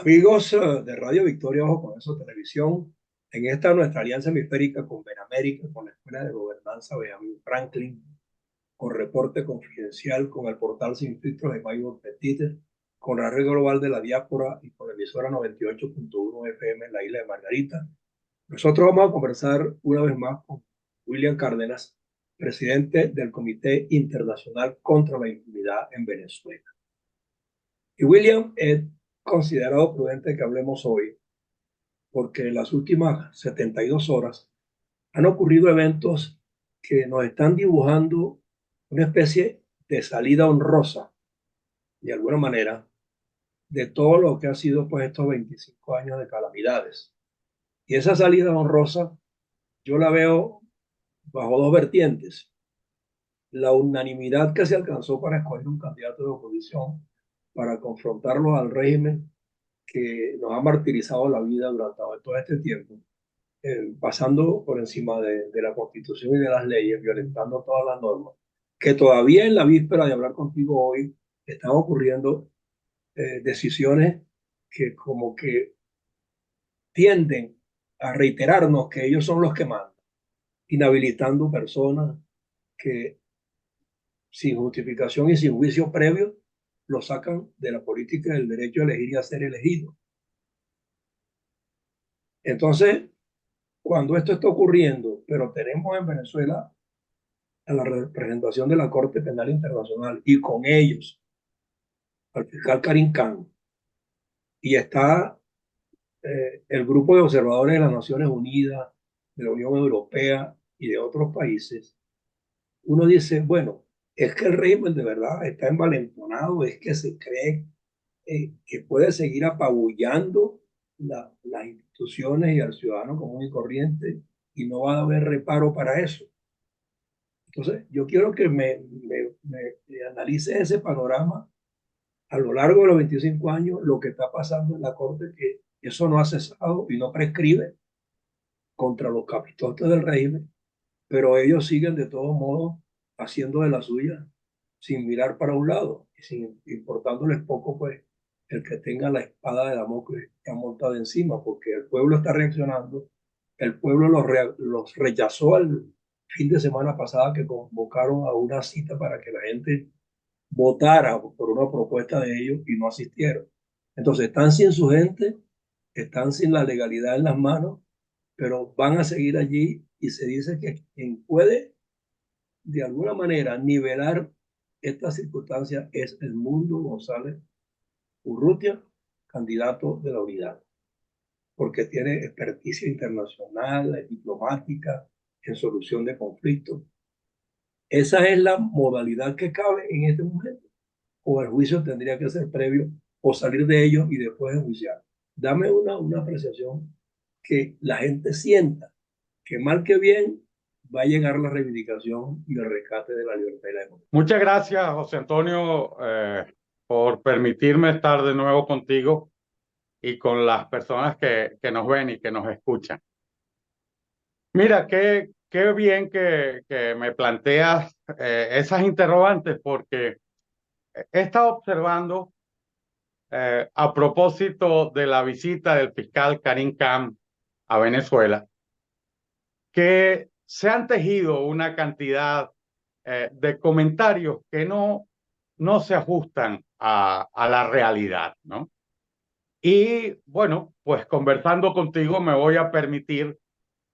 Amigos de Radio Victoria Ojo con Eso Televisión, en esta nuestra alianza hemisférica con Benamérica, con la Escuela de Gobernanza Benjamin Franklin, con Reporte Confidencial, con el portal Sin Filtros de Maybor Petite, con la Red Global de la Diáspora y con la emisora 98.1 FM en la isla de Margarita. Nosotros vamos a conversar una vez más con William Cárdenas, presidente del Comité Internacional contra la Impunidad en Venezuela. Y William, es considerado prudente que hablemos hoy porque en las últimas 72 horas han ocurrido eventos que nos están dibujando una especie de salida honrosa, de alguna manera, de todo lo que ha sido pues estos 25 años de calamidades. Y esa salida honrosa yo la veo bajo dos vertientes. La unanimidad que se alcanzó para escoger un candidato de oposición para confrontarlo al régimen que nos ha martirizado la vida durante todo este tiempo, pasando por encima de la Constitución y de las leyes, violentando todas las normas, que todavía en la víspera de hablar contigo hoy están ocurriendo decisiones que como que tienden a reiterarnos que ellos son los que mandan, inhabilitando personas que sin justificación y sin juicio previo lo sacan de la política del derecho a elegir y a ser elegido. Entonces, cuando esto está ocurriendo, pero tenemos en Venezuela a la representación de la Corte Penal Internacional y con ellos al fiscal Karim Khan, y está el grupo de observadores de las Naciones Unidas, de la Unión Europea y de otros países, uno dice, bueno, es que el régimen de verdad está envalentonado, es que se cree que puede seguir apabullando las instituciones y al ciudadano común y corriente y no va a haber reparo para eso. Entonces, yo quiero que me analice ese panorama a lo largo de los 25 años, lo que está pasando en la Corte, que eso no ha cesado y no prescribe contra los capitotes del régimen, pero ellos siguen de todos modos haciendo de la suya sin mirar para un lado y sin importándoles poco, pues, el que tenga la espada de Damocles ya montada encima, porque el pueblo está reaccionando, el pueblo los rechazó al fin de semana pasada que convocaron a una cita para que la gente votara por una propuesta de ellos y no asistieron. Entonces están sin su gente, están sin la legalidad en las manos, pero van a seguir allí y se dice que quien puede de alguna manera nivelar esta circunstancia es el Mundo González Urrutia, candidato de la unidad, porque tiene experticia internacional, diplomática, en solución de conflictos. Esa es la modalidad que cabe en este momento. O el juicio tendría que ser previo o salir de ellos y después enjuiciar. Dame una apreciación que la gente sienta que mal que bien va a llegar la reivindicación y el rescate de la libertad y la democracia. Muchas gracias, José Antonio, por permitirme estar de nuevo contigo y con las personas que nos ven y que nos escuchan. Mira, qué bien que me planteas esas interrogantes, porque he estado observando a propósito de la visita del fiscal Karim Khan a Venezuela, que se han tejido una cantidad de comentarios que no se ajustan a la realidad, ¿no? Y bueno, pues conversando contigo me voy a permitir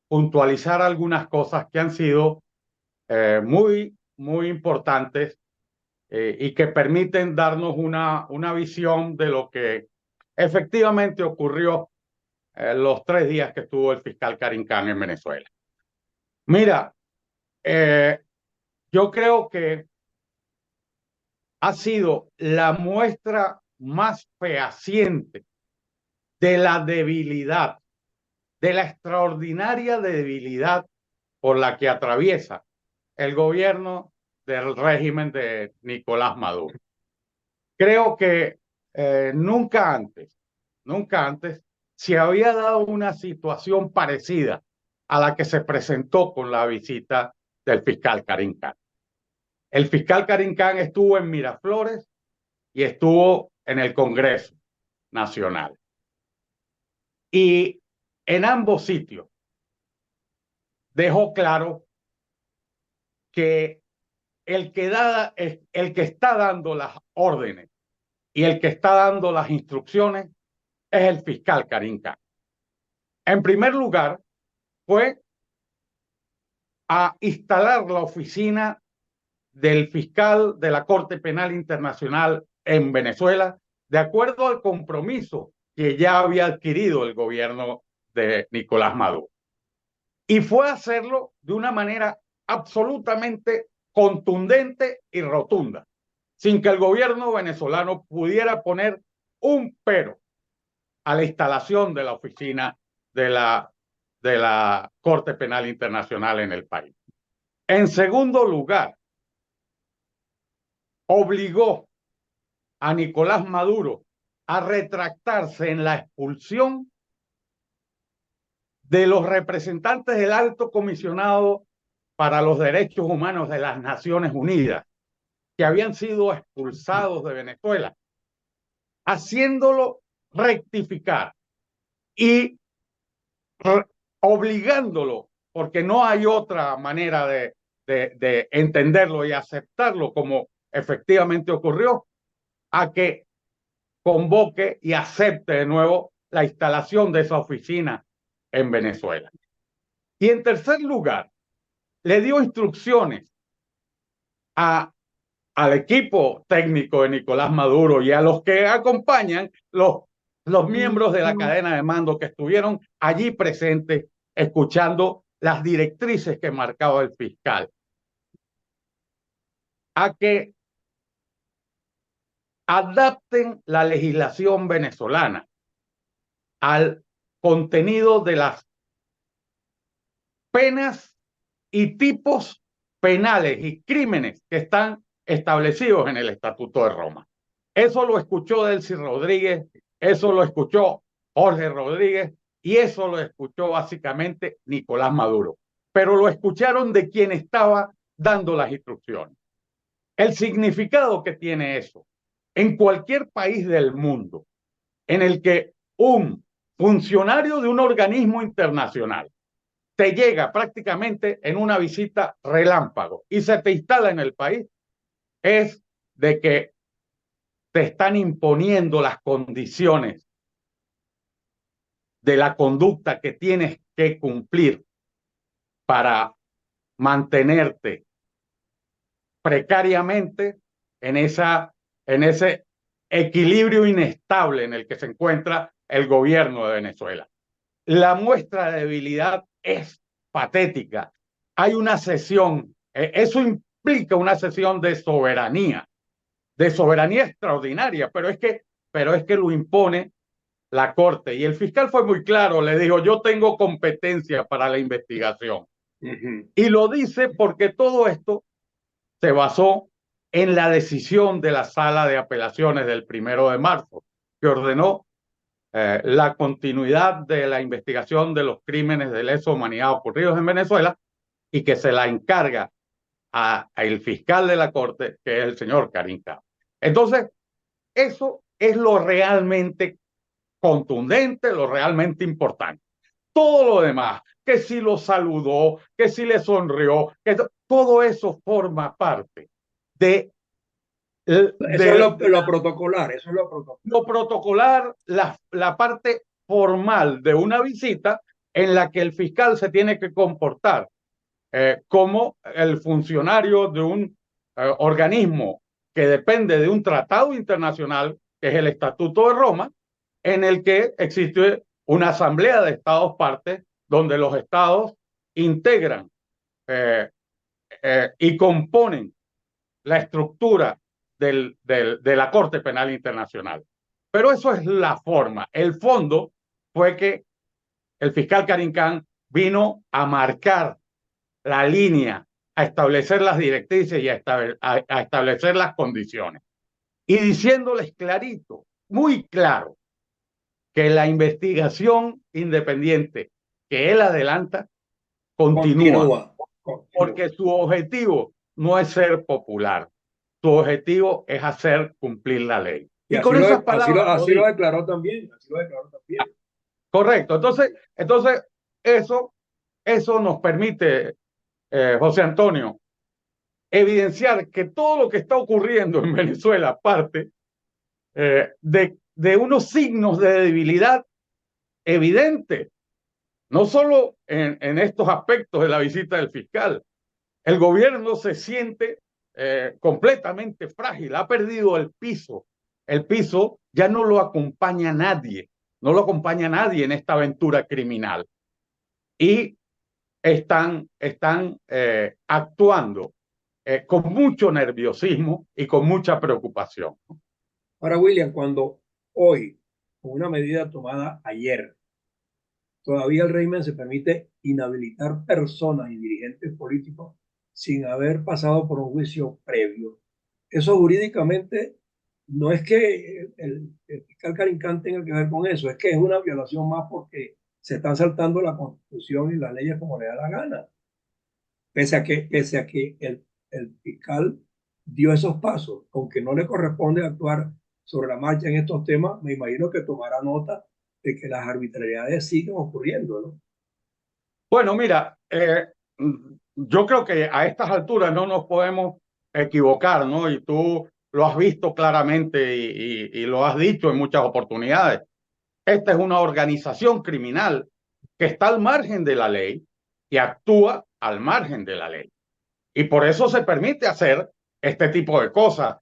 puntualizar algunas cosas que han sido muy importantes y que permiten darnos una visión de lo que efectivamente ocurrió los 3 días que estuvo el fiscal Karim Khan en Venezuela. Mira, eh, yo creo que ha sido la muestra más fehaciente de la debilidad, de la extraordinaria debilidad por la que atraviesa el gobierno del régimen de Nicolás Maduro. Creo que nunca antes se había dado una situación parecida a la que se presentó con la visita del fiscal Karim Khan. El fiscal Karim Khan estuvo en Miraflores y estuvo en el Congreso Nacional. Y en ambos sitios dejó claro que el que está dando las órdenes y el que está dando las instrucciones es el fiscal Karim Khan. En primer lugar, fue a instalar la oficina del fiscal de la Corte Penal Internacional en Venezuela, de acuerdo al compromiso que ya había adquirido el gobierno de Nicolás Maduro. Y fue a hacerlo de una manera absolutamente contundente y rotunda, sin que el gobierno venezolano pudiera poner un pero a la instalación de la oficina de la Corte Penal Internacional en el país. En segundo lugar, obligó a Nicolás Maduro a retractarse en la expulsión de los representantes del Alto Comisionado para los Derechos Humanos de las Naciones Unidas, que habían sido expulsados de Venezuela, haciéndolo rectificar y obligándolo, porque no hay otra manera de entenderlo y aceptarlo como efectivamente ocurrió, a que convoque y acepte de nuevo la instalación de esa oficina en Venezuela. Y en tercer lugar, le dio instrucciones al equipo técnico de Nicolás Maduro y a los que acompañan los miembros de la cadena de mando que estuvieron allí presentes escuchando las directrices que marcaba el fiscal, a que adapten la legislación venezolana al contenido de las penas y tipos penales y crímenes que están establecidos en el Estatuto de Roma. Eso lo escuchó Delcy Rodríguez, eso lo escuchó Jorge Rodríguez y eso lo escuchó básicamente Nicolás Maduro. Pero lo escucharon de quien estaba dando las instrucciones. El significado que tiene eso en cualquier país del mundo en el que un funcionario de un organismo internacional te llega prácticamente en una visita relámpago y se te instala en el país, es de que te están imponiendo las condiciones de la conducta que tienes que cumplir para mantenerte precariamente en ese equilibrio inestable en el que se encuentra el gobierno de Venezuela. La muestra de debilidad es patética. Hay una cesión, eso implica una cesión de soberanía extraordinaria, pero es que lo impone la Corte. Y el fiscal fue muy claro, le dijo, yo tengo competencia para la investigación. Y lo dice porque todo esto se basó en la decisión de la Sala de Apelaciones del 1 de marzo, que ordenó la continuidad de la investigación de los crímenes de lesa humanidad ocurridos en Venezuela y que se la encarga al fiscal de la Corte, que es el señor Karim Khan. Entonces, eso es lo realmente contundente, lo realmente importante. Todo lo demás, que si lo saludó, que si le sonrió, que todo eso forma parte de eso es lo protocolar, eso es lo protocolar. Lo protocolar, la parte formal de una visita en la que el fiscal se tiene que comportar como el funcionario de un organismo que depende de un tratado internacional, que es el Estatuto de Roma, en el que existe una asamblea de estados partes donde los estados integran y componen la estructura de la Corte Penal Internacional. Pero eso es la forma. El fondo fue que el fiscal Karim Khan vino a marcar la línea, a establecer las directrices y a establecer las condiciones. Y diciéndoles clarito, muy claro, que la investigación independiente que él adelanta continúa. Porque su objetivo no es ser popular, su objetivo es hacer cumplir la ley. Y con esas palabras así lo declaró también, así lo declaró también. correcto. Entonces eso nos permite, José Antonio, evidenciar que todo lo que está ocurriendo en Venezuela parte de unos signos de debilidad evidentes, no solo en estos aspectos de la visita del fiscal. El gobierno se siente completamente frágil, ha perdido el piso. El piso ya no lo acompaña nadie, no lo acompaña nadie en esta aventura criminal. Y están actuando con mucho nerviosismo y con mucha preocupación. Ahora, William, cuando hoy, con una medida tomada ayer, todavía el régimen se permite inhabilitar personas y dirigentes políticos sin haber pasado por un juicio previo. Eso jurídicamente no es que el fiscal Carincán tenga que ver con eso, es que es una violación más porque se están saltando la Constitución y las leyes como le da la gana. Pese a que el fiscal dio esos pasos, aunque no le corresponde actuar sobre la marcha en estos temas, me imagino que tomará nota de que las arbitrariedades siguen ocurriendo, ¿no? Bueno, mira, yo creo que a estas alturas no nos podemos equivocar, ¿no? Y tú lo has visto claramente y lo has dicho en muchas oportunidades. Esta es una organización criminal que está al margen de la ley y actúa al margen de la ley. Y por eso se permite hacer este tipo de cosas,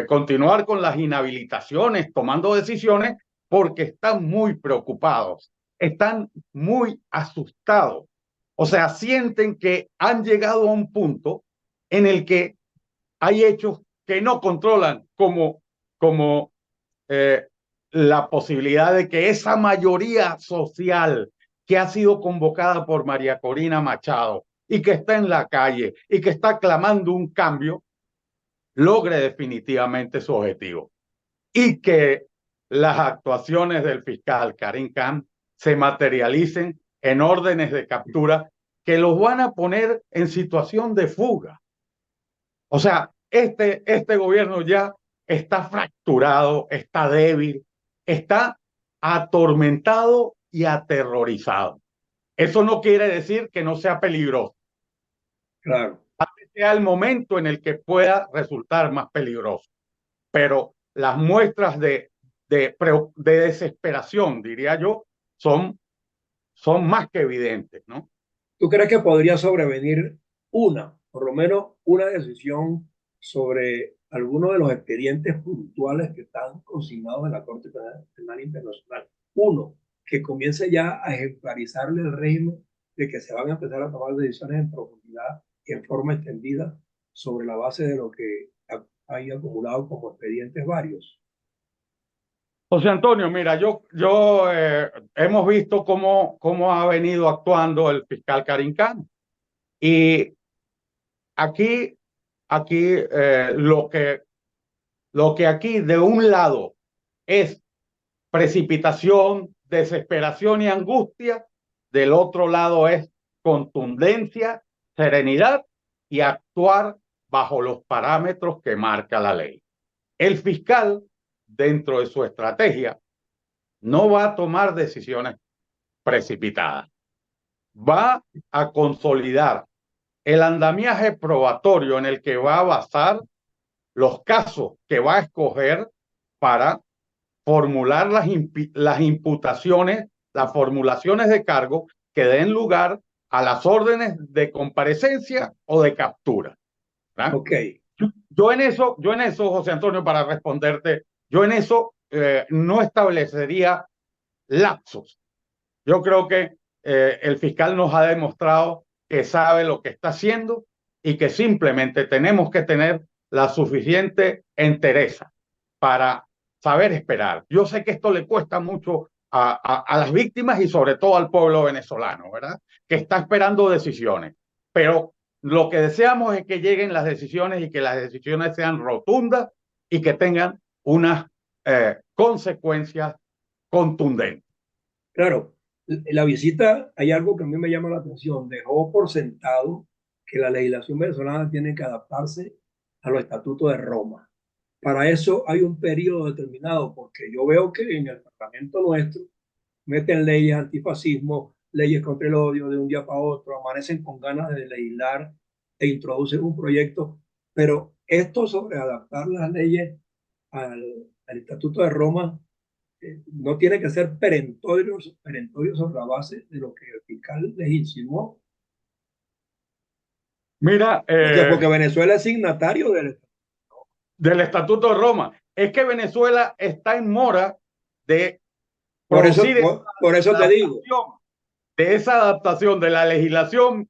continuar con las inhabilitaciones, tomando decisiones, porque están muy preocupados, están muy asustados. O sea, sienten que han llegado a un punto en el que hay hechos que no controlan, como eh, la posibilidad de que esa mayoría social que ha sido convocada por María Corina Machado y que está en la calle y que está clamando un cambio, logre definitivamente su objetivo. Y que las actuaciones del fiscal Karim Khan se materialicen en órdenes de captura que los van a poner en situación de fuga. O sea, este gobierno ya está fracturado, está débil, está atormentado y aterrorizado. Eso no quiere decir que no sea peligroso. Claro. Sea el momento en el que pueda resultar más peligroso. Pero las muestras de desesperación, diría yo, son más que evidentes, ¿no? ¿Tú crees que podría sobrevenir por lo menos una decisión sobre alguno de los expedientes puntuales que están consignados en la Corte Penal Internacional? Uno, que comience ya a ejemplarizarle el régimen de que se van a empezar a tomar decisiones en profundidad y en forma extendida sobre la base de lo que hay acumulado como expedientes varios. José Antonio, mira, hemos visto cómo ha venido actuando el fiscal Karim Khan. Y aquí, lo que aquí de un lado es precipitación, desesperación y angustia, del otro lado es contundencia, serenidad y actuar bajo los parámetros que marca la ley. El fiscal, dentro de su estrategia, no va a tomar decisiones precipitadas. Va a consolidar el andamiaje probatorio en el que va a basar los casos que va a escoger para formular las imputaciones, las formulaciones de cargo que den lugar a las órdenes de comparecencia o de captura. ¿Verdad? Ok, Yo en eso, José Antonio, para responderte, yo en eso no establecería lapsos. Yo creo que el fiscal nos ha demostrado que sabe lo que está haciendo y que simplemente tenemos que tener la suficiente entereza para saber esperar. Yo sé que esto le cuesta mucho a las víctimas y sobre todo al pueblo venezolano, ¿verdad? Que está esperando decisiones. Pero lo que deseamos es que lleguen las decisiones y que las decisiones sean rotundas y que tengan unas consecuencias contundentes. claro, la visita, hay algo que a mí me llama la atención. Dejó por sentado que la legislación venezolana tiene que adaptarse a los estatutos de Roma. Para eso hay un periodo determinado, porque yo veo que en el Parlamento nuestro meten leyes antifascismo, leyes contra el odio de un día para otro, amanecen con ganas de legislar e introducen un proyecto, pero esto sobre adaptar las leyes al Estatuto de Roma no tiene que ser perentorio, perentorio sobre la base de lo que el fiscal les insinuó. Mira, Porque Venezuela es signatario del... del Estatuto de Roma, es que Venezuela está en mora de Por eso, producir por eso te digo. de esa adaptación de la legislación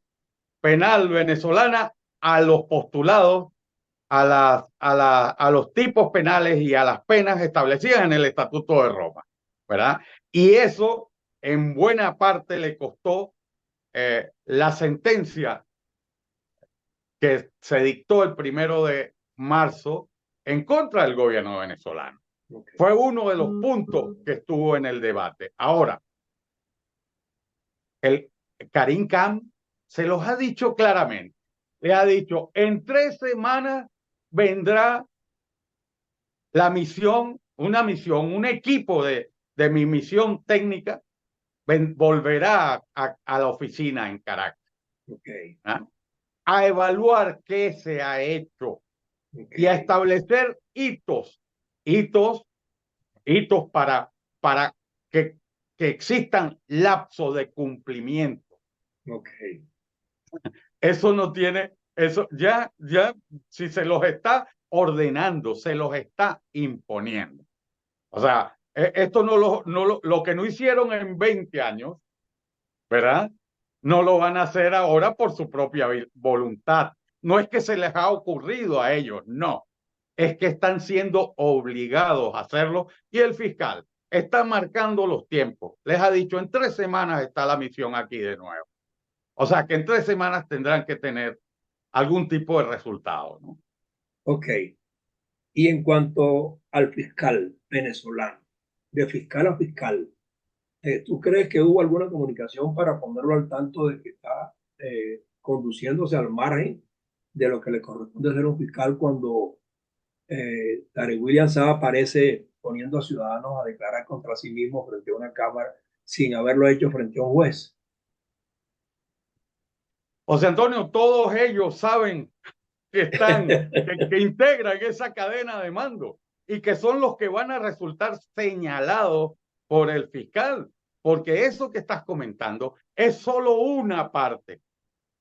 penal venezolana a los postulados, a los tipos penales y a las penas establecidas en el Estatuto de Roma, ¿verdad? Y eso en buena parte le costó la sentencia que se dictó el 1 de marzo en contra del gobierno venezolano. Okay. Fue uno de los puntos que estuvo en el debate. Ahora, el Karim Khan se los ha dicho claramente. Le ha dicho, en 3 semanas vendrá la misión, un equipo de mi misión técnica volverá a la oficina en Caracas. Okay. ¿Ah? A evaluar qué se ha hecho y a establecer hitos para que existan lapsos de cumplimiento. Okay. Eso no tiene, eso ya, si se los está ordenando, se los está imponiendo. O sea, esto lo que no hicieron en 20 años, ¿verdad? No lo van a hacer ahora por su propia voluntad. No es que se les ha ocurrido a ellos, no. Es que están siendo obligados a hacerlo y el fiscal está marcando los tiempos. Les ha dicho, en 3 semanas está la misión aquí de nuevo. O sea, que en 3 semanas tendrán que tener algún tipo de resultado, ¿no? Ok. Y en cuanto al fiscal venezolano, de fiscal a fiscal, ¿tú crees que hubo alguna comunicación para ponerlo al tanto de que está conduciéndose al margen de lo que le corresponde ser un fiscal cuando Tarek William Saab aparece poniendo a ciudadanos a declarar contra sí mismo frente a una cámara sin haberlo hecho frente a un juez? José Antonio, todos ellos saben que integran esa cadena de mando y que son los que van a resultar señalados por el fiscal, porque eso que estás comentando es solo una parte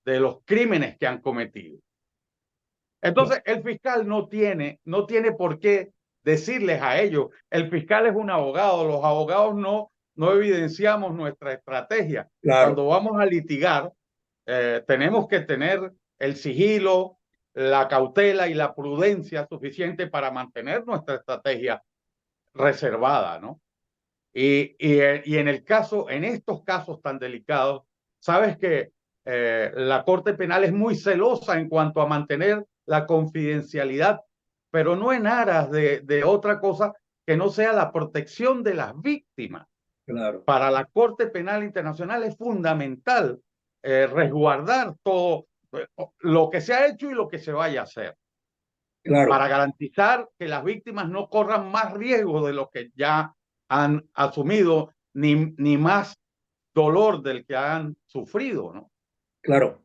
de los crímenes que han cometido. Entonces, el fiscal no tiene por qué decirles a ellos, el fiscal es un abogado, los abogados no evidenciamos nuestra estrategia. Claro. Cuando vamos a litigar, tenemos que tener el sigilo, la cautela y la prudencia suficiente para mantener nuestra estrategia reservada, ¿no? Y en estos casos tan delicados, sabes que la Corte Penal es muy celosa en cuanto a mantener la confidencialidad, pero no en aras de otra cosa que no sea la protección de las víctimas. Claro. Para la Corte Penal Internacional es fundamental resguardar todo lo que se ha hecho y lo que se vaya a hacer. Claro. Para garantizar que las víctimas no corran más riesgo de lo que ya han asumido, ni más dolor del que han sufrido, ¿no? Claro.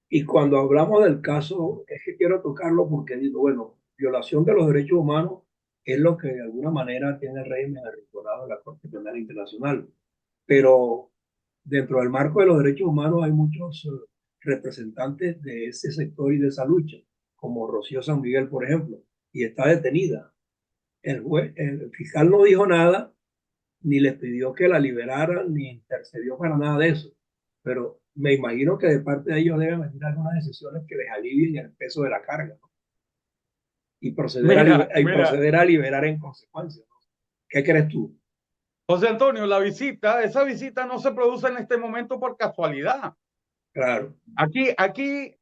Y cuando hablamos del caso, es que quiero tocarlo porque digo, bueno, violación de los derechos humanos es lo que de alguna manera tiene el régimen articulado en la Corte Penal Internacional. Pero dentro del marco de los derechos humanos hay muchos representantes de ese sector y de esa lucha, como Rocío San Miguel, por ejemplo, y está detenida. El fiscal no dijo nada, ni les pidió que la liberaran, ni intercedió para nada de eso. Pero me imagino que de parte de ellos deben venir algunas decisiones que les alivien el peso de la carga, ¿no? Y proceder a liberar en consecuencia, ¿no? ¿Qué crees tú? José Antonio, esa visita no se produce en este momento por casualidad. Claro. Aquí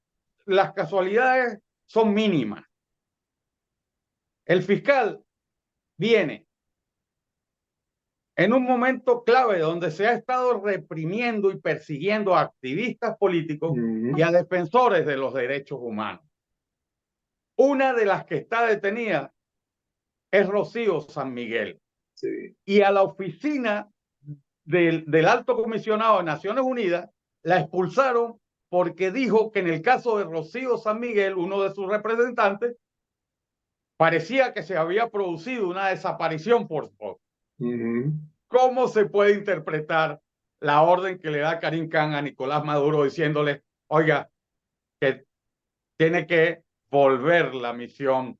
las casualidades son mínimas. El fiscal viene en un momento clave donde se ha estado reprimiendo y persiguiendo a activistas políticos y a defensores de los derechos humanos. Una de las que está detenida es Rocío San Miguel. Sí. Y a la oficina del alto comisionado de Naciones Unidas, la expulsaron porque dijo que en el caso de Rocío San Miguel, uno de sus representantes, parecía que se había producido una desaparición forzada. ¿Cómo se puede interpretar la orden que le da Karim Khan a Nicolás Maduro diciéndole, oiga, que tiene que volver la misión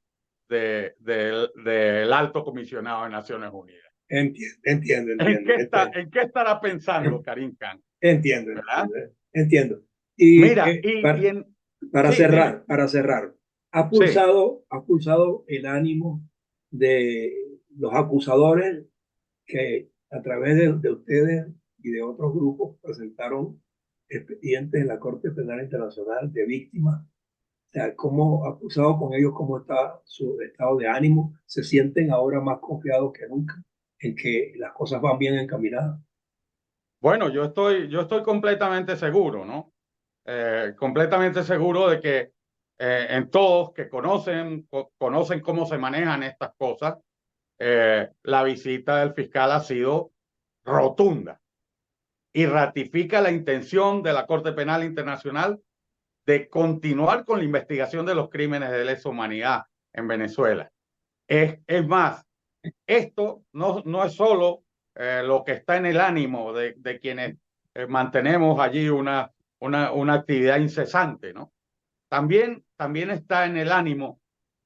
del alto comisionado de Naciones Unidas? Entiendo. ¿En qué estará pensando Karim Khan? Entiendo. ¿Verdad? Entiendo. Y Mira, sí, dime. para cerrar, Sí. ha pulsado el ánimo de los acusadores que a través de ustedes y de otros grupos presentaron expedientes en la Corte Penal Internacional de víctimas. O sea, cómo ha pulsado con ellos, cómo está su estado de ánimo, se sienten ahora más confiados que nunca en que las cosas van bien encaminadas. Bueno, yo estoy completamente seguro, ¿no? Completamente seguro de que en todos que conocen cómo se manejan estas cosas, la visita del fiscal ha sido rotunda y ratifica la intención de la Corte Penal Internacional de continuar con la investigación de los crímenes de lesa humanidad en Venezuela. Es más, esto no es solo lo que está en el ánimo de quienes mantenemos allí una actividad incesante, ¿no? También está en el ánimo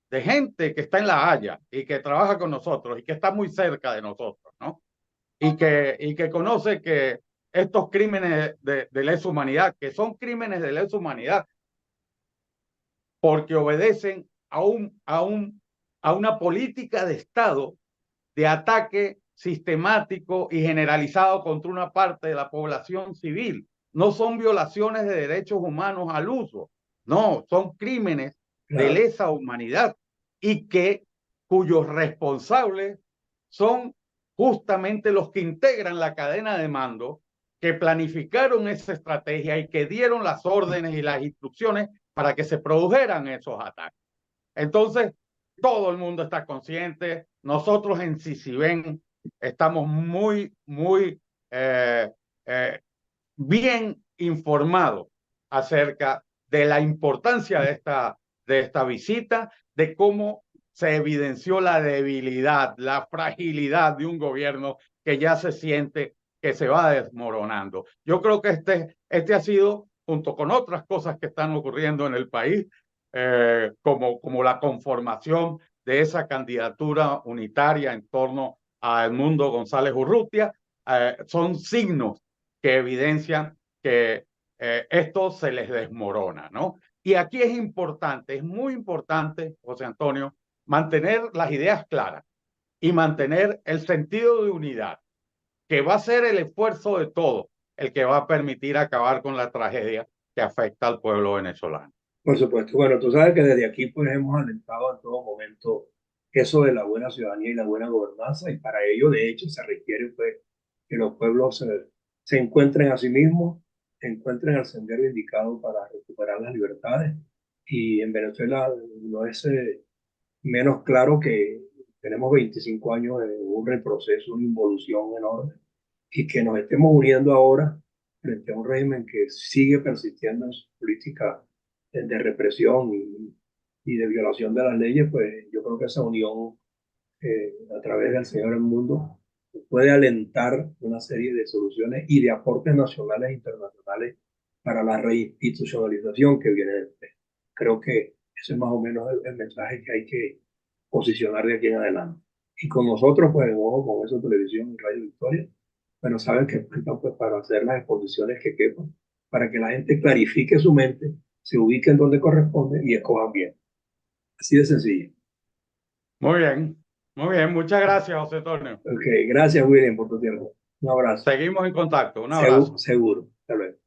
de gente que está en La Haya y que trabaja con nosotros y que está muy cerca de nosotros, ¿no? Y que conoce que estos crímenes de lesa humanidad, que son crímenes de lesa humanidad, porque obedecen a una política de Estado de ataque sistemático y generalizado contra una parte de la población civil. No son violaciones de derechos humanos al uso, no, son crímenes de Claro, lesa humanidad y cuyos responsables son justamente los que integran la cadena de mando, que planificaron esa estrategia y que dieron las órdenes y las instrucciones para que se produjeran esos ataques. Entonces, todo el mundo está consciente. Nosotros en Ciciben estamos muy eh, bien informados acerca de la importancia de esta visita, de cómo se evidenció la debilidad, la fragilidad de un gobierno que ya se siente que se va desmoronando. Yo creo que este ha sido, junto con otras cosas que están ocurriendo en el país, como la conformación de esa candidatura unitaria en torno a Edmundo González Urrutia, son signos que evidencian que esto se les desmorona, ¿no? Y aquí es importante, es muy importante, José Antonio, mantener las ideas claras y mantener el sentido de unidad, que va a ser el esfuerzo de todos el que va a permitir acabar con la tragedia que afecta al pueblo venezolano. por supuesto. Bueno, tú sabes que desde aquí pues hemos alentado en todo momento eso de la buena ciudadanía y la buena gobernanza y para ello de hecho se requiere pues que los pueblos se encuentren a sí mismos, encuentren el sendero indicado para recuperar las libertades y en Venezuela no es menos claro que tenemos 25 años de un retroceso, una involución enorme y que nos estemos uniendo ahora frente a un régimen que sigue persistiendo en su política de represión y de violación de las leyes, pues yo creo que esa unión a través del Señor del Mundo puede alentar una serie de soluciones y de aportes nacionales e internacionales para la reinstitucionalización que viene después. Creo que ese es más o menos el mensaje que hay que posicionar de aquí en adelante. Y con nosotros, pues, en Ojo con Eso Televisión y Radio Victoria, bueno, saben que cuentan pues para hacer las exposiciones que quepan, para que la gente clarifique su mente, se ubique en donde corresponde y escojan bien. Así de sencillo. Muy bien, muy bien. Muchas gracias, José Antonio. Ok, gracias William por tu tiempo. Un abrazo. Seguimos en contacto. Un abrazo. Seguro. Hasta luego.